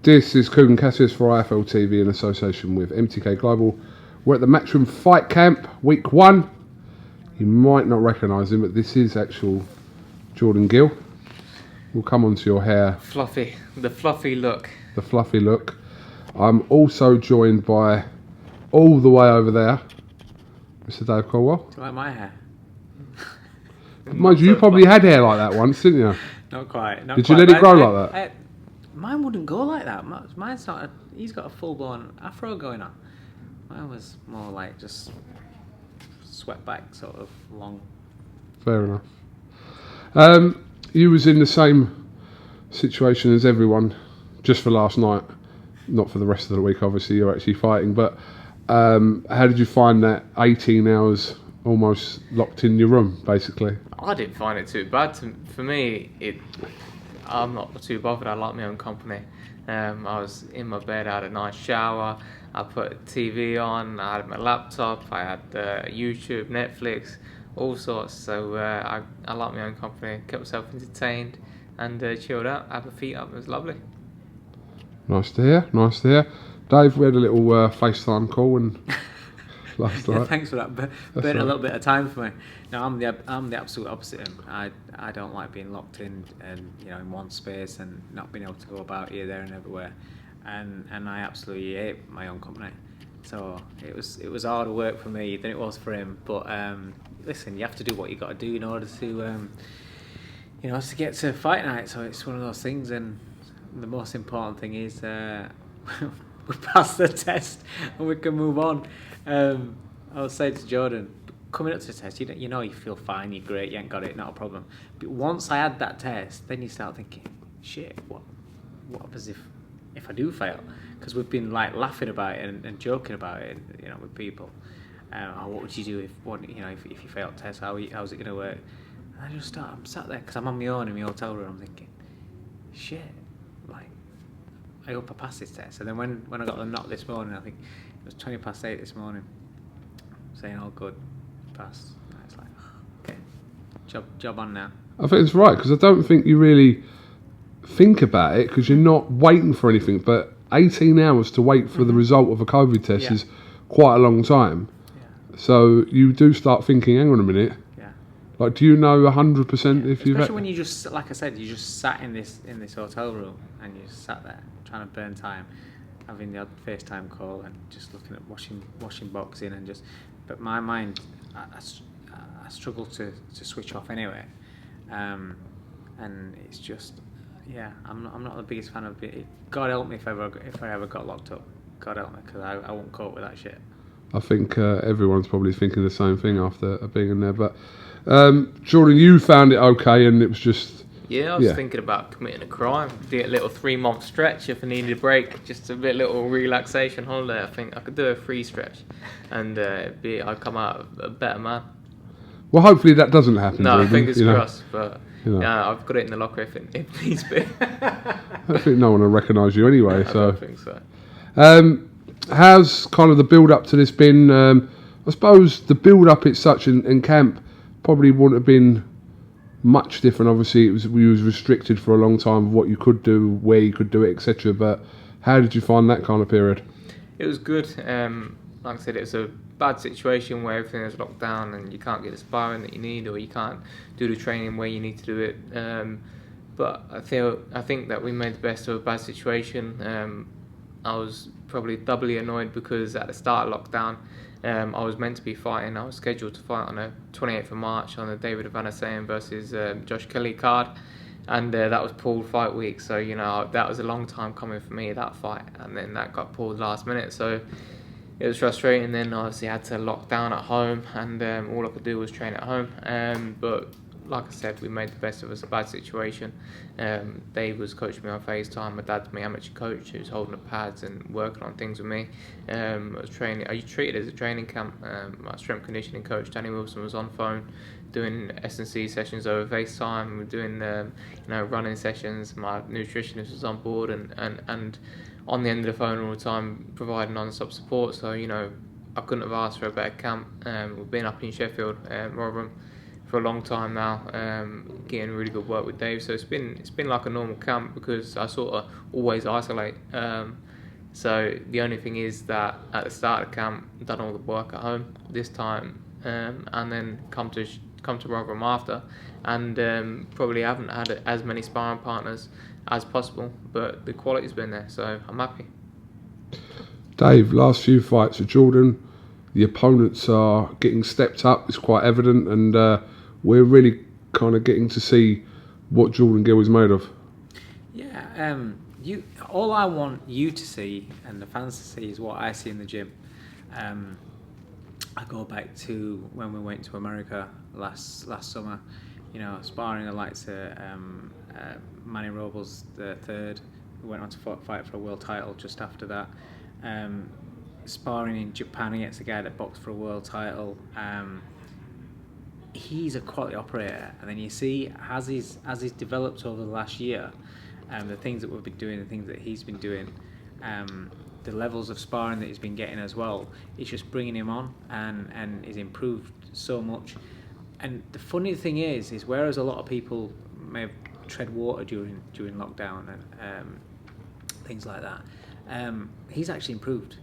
This is KUGAN CASSIUS for IFL TV in association with MTK Global. We're at the Matchroom Fight Camp, week 1. You might not recognise him, but this is actual Jordan Gill. We'll come on to your hair. Fluffy, the fluffy look. The fluffy look. I'm also joined by, all the way over there, Mr. Dave Caldwell. Do you like my hair? Mind you, you probably had hair like that once, didn't you? Not quite. Did you let it grow like that? Mine wouldn't go like that. Mine's not. He's got a full-blown afro going on. Mine was more like just swept back, sort of long. Fair enough. You was in the same situation as everyone, just for last night, not for the rest of the week. Obviously, you're actually fighting. But how did you find that 18 hours almost locked in your room, basically? I didn't find it too bad. For me, I'm not too bothered. I like my own company. I was in my bed, I had a nice shower, I put TV on, I had my laptop, I had YouTube, Netflix, all sorts. So I like my own company, kept myself entertained and chilled out, had my feet up. It was lovely. Nice to hear, nice to hear. Dave, we had a little FaceTime call and last night. Yeah, thanks for that. Burnt a little bit of time for me. No, I'm the absolute opposite. I don't like being locked in and in one space and not being able to go about here, there, and everywhere. And I absolutely hate my own company. So it was harder work for me than it was for him. But listen, you have to do what you got to do in order to to get to fight night. So it's one of those things. And the most important thing is we passed the test and we can move on. I was saying to Jordan, coming up to the test, you feel fine, you're great, you ain't got it, not a problem. But once I had that test, then you start thinking, shit, what happens if I do fail? Because we've been like laughing about it and joking about it, with people. What would you do if you failed the test? How's it going to work? And I'm sat there because I'm on my own in my hotel room. I'm thinking, shit, like I hope I pass this test. And then when I got the knock this morning, I think it was 8:20 this morning, saying, "Oh, good, passed." And it's like, okay, job on now. I think it's right because I don't think you really think about it because you're not waiting for anything. But 18 hours to wait for the result of a COVID test is quite a long time. Yeah. So you do start thinking, hang on a minute. Yeah. Like, do you know 100% if you've? Especially when you just, like I said, you just sat in this hotel room and you just sat there trying to burn time, having the odd FaceTime call and just looking at watching boxing and just. But my mind, I struggle to switch off anyway, and it's just, I'm not the biggest fan of it. God help me if I ever got locked up. God help me, because I won't cope with that shit. I think everyone's probably thinking the same thing after being in there. But Jordan, you found it okay, and it was just. Yeah, I was thinking about committing a crime. Do a little 3-month stretch if I needed a break, just a little relaxation holiday. I think I could do a free stretch, and I'd come out a better man. Well, hopefully that doesn't happen. No, Jordan, fingers crossed. But I've got it in the locker if needs be. I think no one will recognise you anyway. I don't think so. How's kind of the build up to this been? I suppose the build up it's such in camp probably wouldn't have been much different. Obviously, we was restricted for a long time of what you could do, where you could do it, etc. But how did you find that kind of period? It was good. Like I said, it was a bad situation where everything is locked down and you can't get the sparring that you need, or you can't do the training where you need to do it. But I think that we made the best of a bad situation. I was probably doubly annoyed because at the start of lockdown, I was meant to be fighting. I was scheduled to fight on the 28th of March on the David Avanasayan versus Josh Kelly card, and that was pulled fight week. So that was a long time coming for me, that fight, and then that got pulled last minute. So it was frustrating. Then obviously I had to lock down at home, and all I could do was train at home. But like I said, we made the best of a bad situation. Dave was coaching me on FaceTime. My dad's my amateur coach who's holding the pads and working on things with me. I was treated as a training camp. My strength conditioning coach, Danny Wilson, was on phone doing S&C sessions over FaceTime. We're doing running sessions. My nutritionist was on board and on the end of the phone all the time, providing non-stop support. So I couldn't have asked for a better camp. We've been up in Sheffield, Rotherham, for a long time now, getting really good work with Dave. So it's been like a normal camp because I sort of always isolate. So the only thing is that at the start of camp, I've done all the work at home this time, and then come to Rotherham after, and probably haven't had as many sparring partners as possible, but the quality's been there, so I'm happy. Dave, last few fights for Jordan, the opponents are getting stepped up. It's quite evident, and we're really kind of getting to see what Jordan Gill is made of. Yeah, all I want you to see and the fans to see is what I see in the gym. I go back to when we went to America last summer. You know, sparring the likes of Manny Robles the third, who went on to fight for a world title just after that. Sparring in Japan against a guy that boxed for a world title. He's a quality operator, and then you see as he's developed over the last year, the things that we've been doing, the things that he's been doing, the levels of sparring that he's been getting as well. It's just bringing him on, and he's improved so much. And the funny thing is whereas a lot of people may have tread water during lockdown and things like that, he's actually improved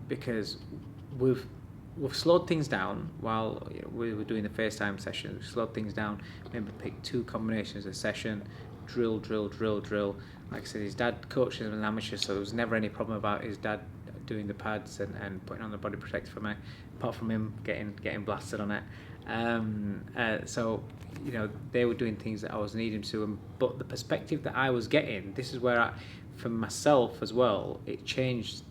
because we've slowed things down while we were doing the FaceTime session. We've slowed things down, maybe picked 2 combinations a session, drill. Like I said, his dad coached him as an amateur, so there was never any problem about his dad doing the pads and putting on the body protector for me, apart from him getting blasted on it. So, you know, they were doing things that I was needing to, but the perspective that I was getting, this is where for myself as well, it changed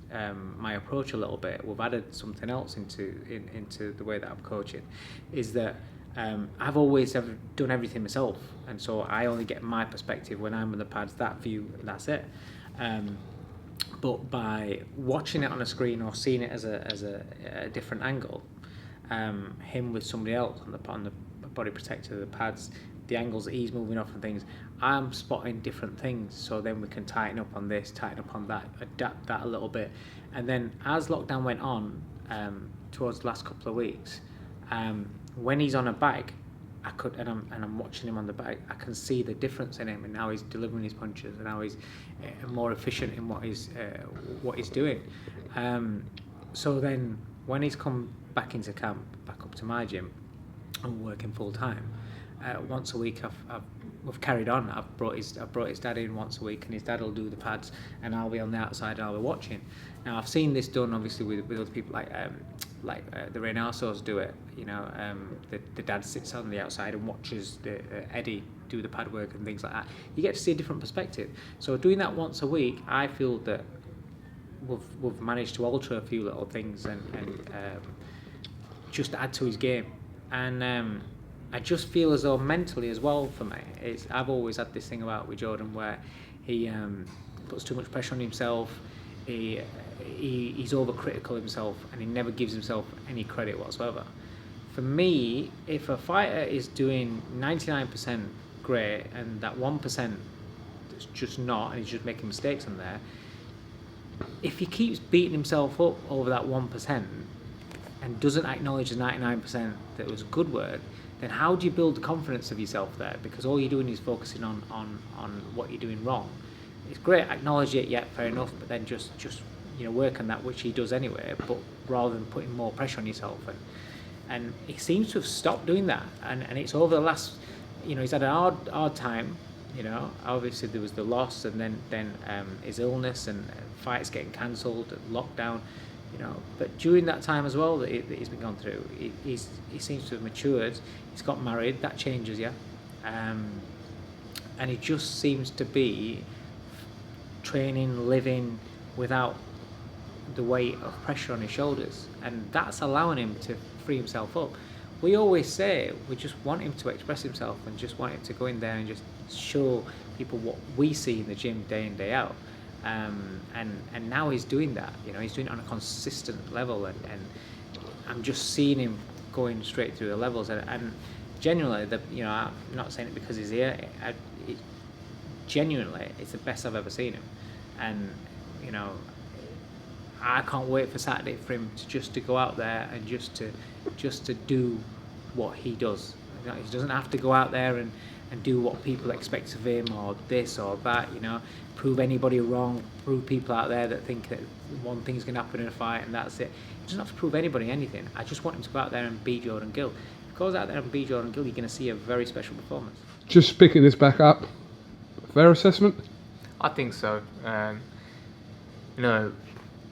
my approach a little bit. We've added something else into the way that I'm coaching, is that I've always done everything myself, and so I only get my perspective when I'm on the pads, that view, and that's it. But by watching it on a screen or seeing it as a different angle, him with somebody else on the body protector, the pads, the angles that he's moving off and things, I'm spotting different things, so then we can tighten up on this, tighten up on that, adapt that a little bit. And then as lockdown went on, towards the last couple of weeks, when he's on a bag, I'm watching him on the bag, I can see the difference in him, and how he's delivering his punches, and how he's more efficient in what he's doing. So then when he's come back into camp, back up to my gym, I'm working full time. Once a week, we've carried on. I've brought his dad in once a week, and his dad will do the pads, and I'll be on the outside and I'll be watching. Now I've seen this done obviously with other people like the Reynosos do it. You know, the dad sits on the outside and watches Eddie do the pad work and things like that. You get to see a different perspective. So doing that once a week, I feel that we've managed to alter a few little things and just add to his game. And I just feel as though mentally as well for me, I've always had this thing about with Jordan where he puts too much pressure on himself. He's overcritical of himself, and he never gives himself any credit whatsoever. For me, if a fighter is doing 99% great and that 1% is just not, and he's just making mistakes on there, if he keeps beating himself up over that 1% and doesn't acknowledge the 99% that was good work, then how do you build the confidence of yourself there? Because all you're doing is focusing on what you're doing wrong. It's great, acknowledge it, yeah, fair enough, but then just work on that, which he does anyway, but rather than putting more pressure on yourself. And he seems to have stopped doing that, and it's over the last, he's had an hard time, obviously there was the loss, and then his illness and fights getting cancelled, lockdown, but during that time as well that he's been gone through, he seems to have matured. He's got married, that changes you, and he just seems to be training, living without the weight of pressure on his shoulders, and that's allowing him to free himself up. We always say we just want him to express himself and just want him to go in there and just show people what we see in the gym day in, day out. And now he's doing that, he's doing it on a consistent level, and I'm just seeing him going straight through the levels, and genuinely, I'm not saying it because he's here, genuinely, it's the best I've ever seen him, and I can't wait for Saturday for him to go out there and just to do what he does. You know, he doesn't have to go out there and do what people expect of him, or this or that. You know, prove anybody wrong. Prove people out there that think that one thing's going to happen in a fight and that's it. He doesn't have to prove anybody anything. I just want him to go out there and be Jordan Gill. If he goes out there and be Jordan Gill, you're going to see a very special performance. Just picking this back up, fair assessment? I think so. You know,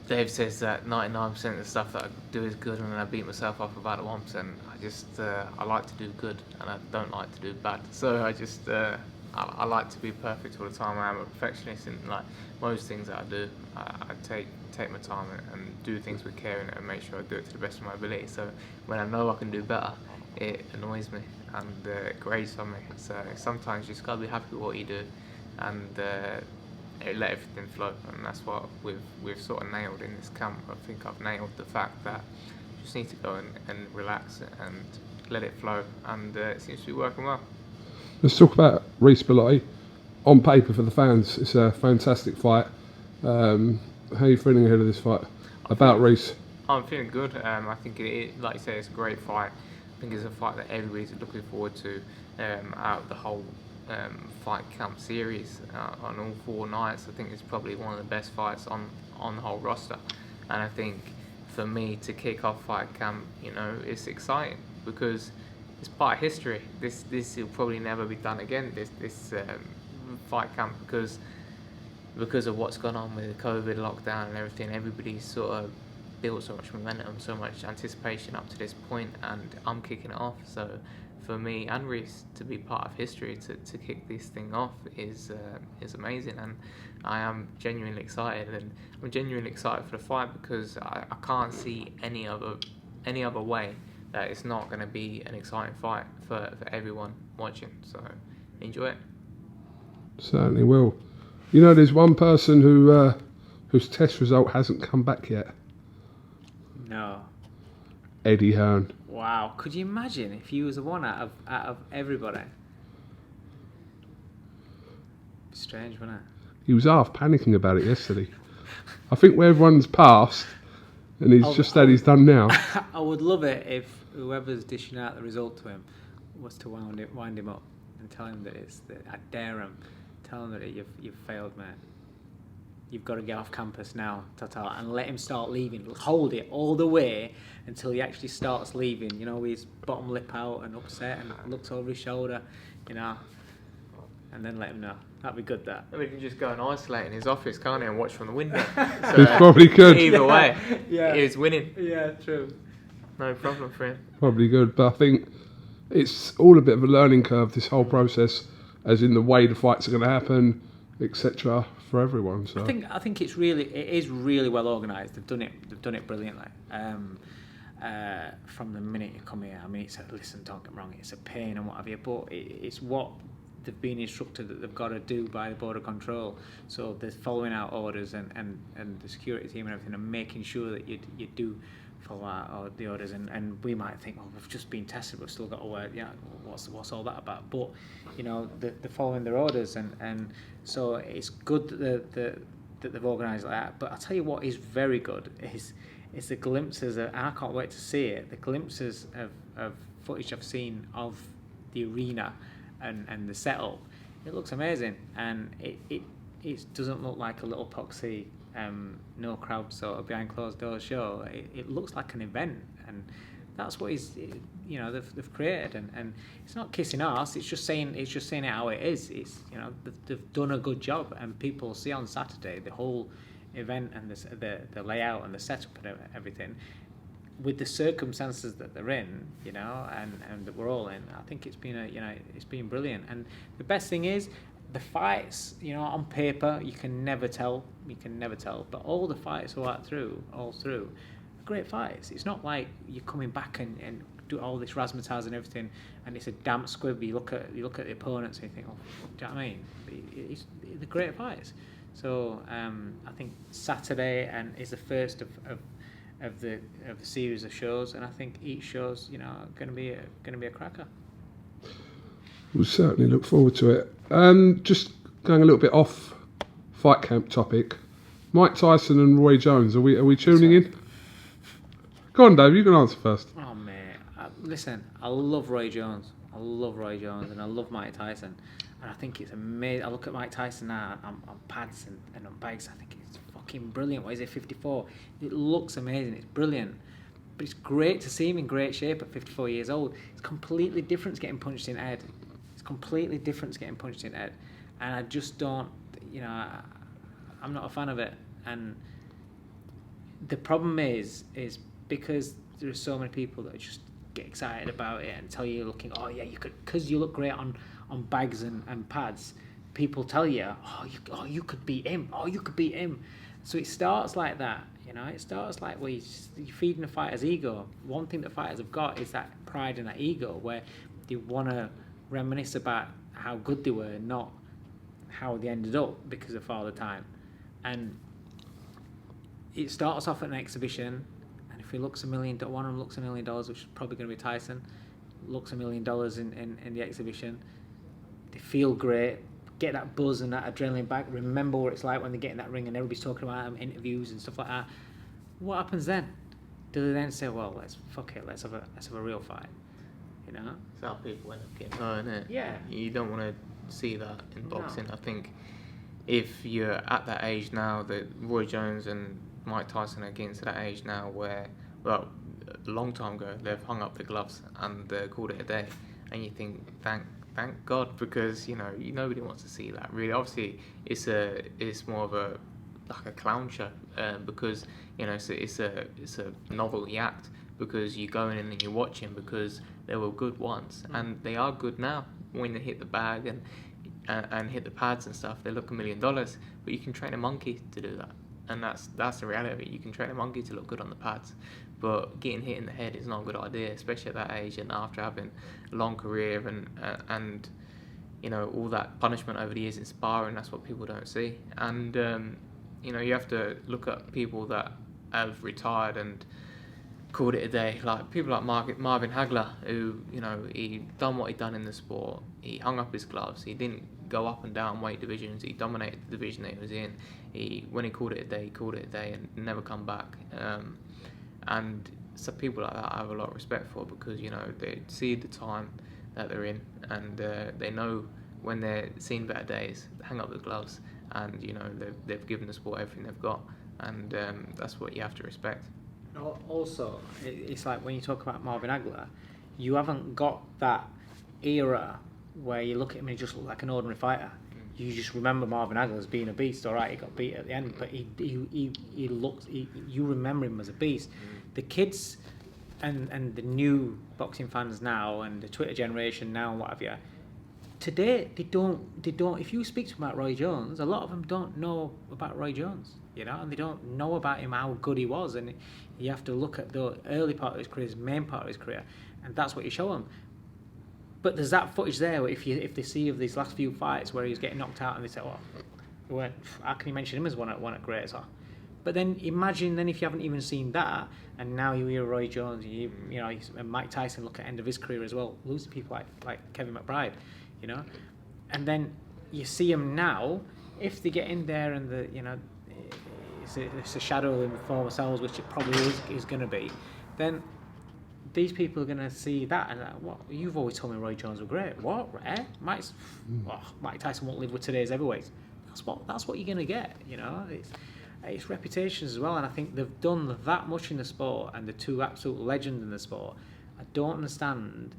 Dave says that 99% of the stuff that I do is good, and then I beat myself up about the 1%. I like to do good, and I don't like to do bad. So I like to be perfect all the time. I'm a perfectionist in like most things that I do. I take my time and do things with care and make sure I do it to the best of my ability. So when I know I can do better, it annoys me and it grates on me. So sometimes you just gotta be happy with what you do and let everything flow. And that's what we've sort of nailed in this camp. I think I've nailed the fact that you just need to go and relax and let it flow, and it seems to be working well. Let's talk about Reece Bellotti. On paper for the fans, it's a fantastic fight. How are you feeling ahead of this fight? About Reece? I'm feeling good. I think like you say, it's a great fight. I think it's a fight that everybody's looking forward to out of the whole fight camp series on all 4 nights. I think it's probably one of the best fights on the whole roster. And I think for me to kick off fight camp, you know, it's exciting because it's part of history. This will probably never be done again. This fight camp because of what's gone on with the COVID lockdown and everything. Everybody's sort of built so much momentum, so much anticipation up to this point, and I'm kicking it off. So for me and Reece to be part of history, to kick this thing off is amazing, and I am genuinely excited, and I'm genuinely excited for the fight because I can't see any other way that it's not going to be an exciting fight for everyone watching. So enjoy it. Certainly will. You know, there's one person whose test result hasn't come back yet. No. Eddie Hearn. Wow. Could you imagine if he was the one out of everybody? Strange, wasn't it? He was half panicking about it yesterday. I think where everyone's passed, and he's just said he's done now. I would love it if whoever's dishing out the result to him was to wind him up and tell him that I dare him. Tell him that you've failed, mate. You've got to get off campus now, ta-ta, and let him start leaving. Hold it all the way until he actually starts leaving, you know, with his bottom lip out and upset and looks over his shoulder, you know, and then let him know. That'd be good, that. We can just go and isolate in his office, can't he, and watch from the window. So, It's probably good. Either way, Yeah. he's winning. Yeah, true. No problem for him. Probably good, but I think it's all a bit of a learning curve, this whole process, as in the way the fights are going to happen, etc., for everyone. So I think it is really well organised. They've done it brilliantly. From the minute you come here, I mean, listen, don't get me wrong, it's a pain and what have you, but it's what they've been instructed that they've got to do by the border control. So they're following out orders and the security team and everything, and making sure that you do follow out the orders. And we might think, oh, we've just been tested, we've still got to wear, yeah, what's all that about? But you know, they're following their orders, and so it's good that they've organised like that. But I tell you what is very good is the glimpses of, and I can't wait to see it, the glimpses of footage I've seen of the arena and the setup. It looks amazing, and it doesn't look like a little poxy no crowd sort of behind closed doors show. It looks like an event, and that's what they've created, and it's not kissing ass. It's just saying it how it is. It's, you know, they've done a good job, and people see on Saturday the whole event and the layout and the setup and everything, with the circumstances that they're in, you know, and that we're all in. I think it's been brilliant, and the best thing is the fights. You know, on paper you can never tell, but all the fights all through are great fights. It's not like you're coming back and do all this razzmatazz and everything, and it's a damp squib. You look at the opponents and you think, oh, do you know what I mean? They're great fights. So I think Saturday is the first of the series of shows, and I think each show's, you know, going to be a cracker. We'll certainly look forward to it. Just going a little bit off fight camp topic. Mike Tyson and Roy Jones. Are we tuning in? Go on, Dave. You can answer first. Oh man, listen, I love Roy Jones. I love Roy Jones and I love Mike Tyson, and I think it's amazing. I look at Mike Tyson now on pads and on bikes. I think it's fucking brilliant. What is it, 54? It looks amazing. It's brilliant. But it's great to see him in great shape at 54 years old. It's completely different to getting punched in the head. It's completely different to getting punched in the head. And I just don't, I'm not a fan of it. And the problem is because there are so many people that just get excited about it and tell you you're looking, oh yeah, you could, because you look great on bags and pads, people tell you, you could beat him, you could beat him. So it starts like that, it starts like where you're feeding the fighter's ego. One thing that fighters have got is that pride and that ego where they want to reminisce about how good they were, not how they ended up because of Father Time. And it starts off at an exhibition, and if he looks $1 million, one of them looks $1 million, which is probably going to be Tyson, looks $1 million in the exhibition, they feel great, get that buzz and that adrenaline back, remember what it's like when they get in that ring and everybody's talking about them, interviews and stuff like that. What happens then? Do they then say, well, let's have a real fight? It's how people end up getting hurt, isn't it? Yeah. You don't want to see that in boxing. I think if you're at that age now, that Roy Jones and Mike Tyson are getting to that age now where, well, a long time ago, they've hung up the gloves and called it a day. And you think, thank God, because, nobody wants to see that, really. Obviously, it's more of a clown show, because, it's a novelty act, because you go in and you're watching because they were good once, and they are good now. When they hit the bag and hit the pads and stuff, they look $1 million, but you can train a monkey to do that. And that's the reality of it. You can train a monkey to look good on the pads, but getting hit in the head is not a good idea, especially at that age and after having a long career and all that punishment over the years in sparring. That's what people don't see. And you have to look at people that have retired and called it a day, like people like Marvin Hagler, who he done what he done in the sport. He hung up his gloves. He didn't go up and down weight divisions. He dominated the division that he was in. When he called it a day, he called it a day and never come back. And so people like that I have a lot of respect for, because they see the time that they're in, and they know when they're seeing better days, they hang up the gloves, and they've given the sport everything they've got, and that's what you have to respect. Also, it's like when you talk about Marvin Hagler, you haven't got that era where you look at him and he just looks like an ordinary fighter. You just remember Marvin Hagler as being a beast. All right, he got beat at the end, but you remember him as a beast. The kids and the new boxing fans now, and the Twitter generation now, and what have you, today they don't. If you speak to them about Roy Jones, a lot of them don't know about Roy Jones, and they don't know about him, how good he was. And you have to look at the early part of his career, his main part of his career, and that's what you show them. But there's that footage there where if they see of these last few fights where he was getting knocked out, and they say, how can you mention him as one at greats? But then imagine then if you haven't even seen that, and now you hear Roy Jones, and Mike Tyson, look at the end of his career as well, losing people like Kevin McBride, and then you see him now. If they get in there and it's a shadow of their former selves, which it probably is going to be, then these people are going to see that and what you've always told me Roy Jones were great. What? Mike Tyson won't live with today's heavyweights. That's what you're going to get. It's reputations as well, and I think they've done that much in the sport, and the two absolute legends in the sport. I don't understand.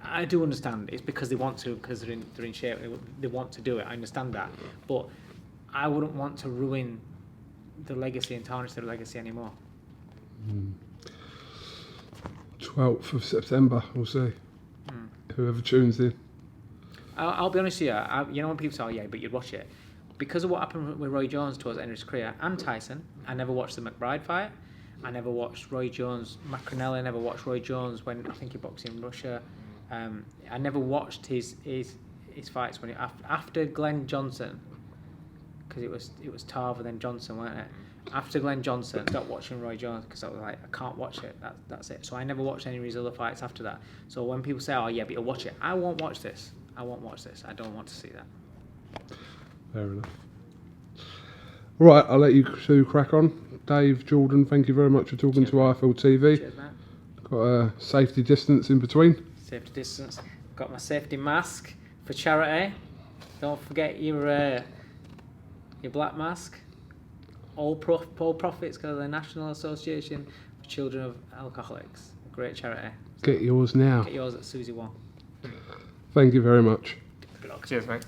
I do understand it's because they want to, because they're in shape. They want to do it. I understand that, but I wouldn't want to ruin the legacy and tarnish their legacy anymore. 12th of September, we'll see. Whoever tunes in. I'll be honest with you. When people say, "Oh yeah, but you'd watch it," because of what happened with Roy Jones towards the end of his career and Tyson, I never watched the McBride fight. I never watched Roy Jones, Macronelli. I never watched Roy Jones when I think he boxed in Russia. I never watched his fights when after Glenn Johnson, because it was Tarver then Johnson, wasn't it? After Glenn Johnson, I stopped watching Roy Jones because I was like, I can't watch it. That's it. So I never watched any of his other fights after that. So when people say, "Oh yeah, but you'll watch it," I won't watch this. I don't want to see that. Fair enough. Right, I'll let you two crack on. Dave, Jordan, thank you very much for talking to IFL TV. Cheers, man. Got a safety distance in between. Safety distance. Got my safety mask for charity. Don't forget your black mask. All profits go to the National Association for Children of Alcoholics. Great charity. Get yours now. Get yours at Susie 1. Thank you very much. Good luck. Cheers, mate.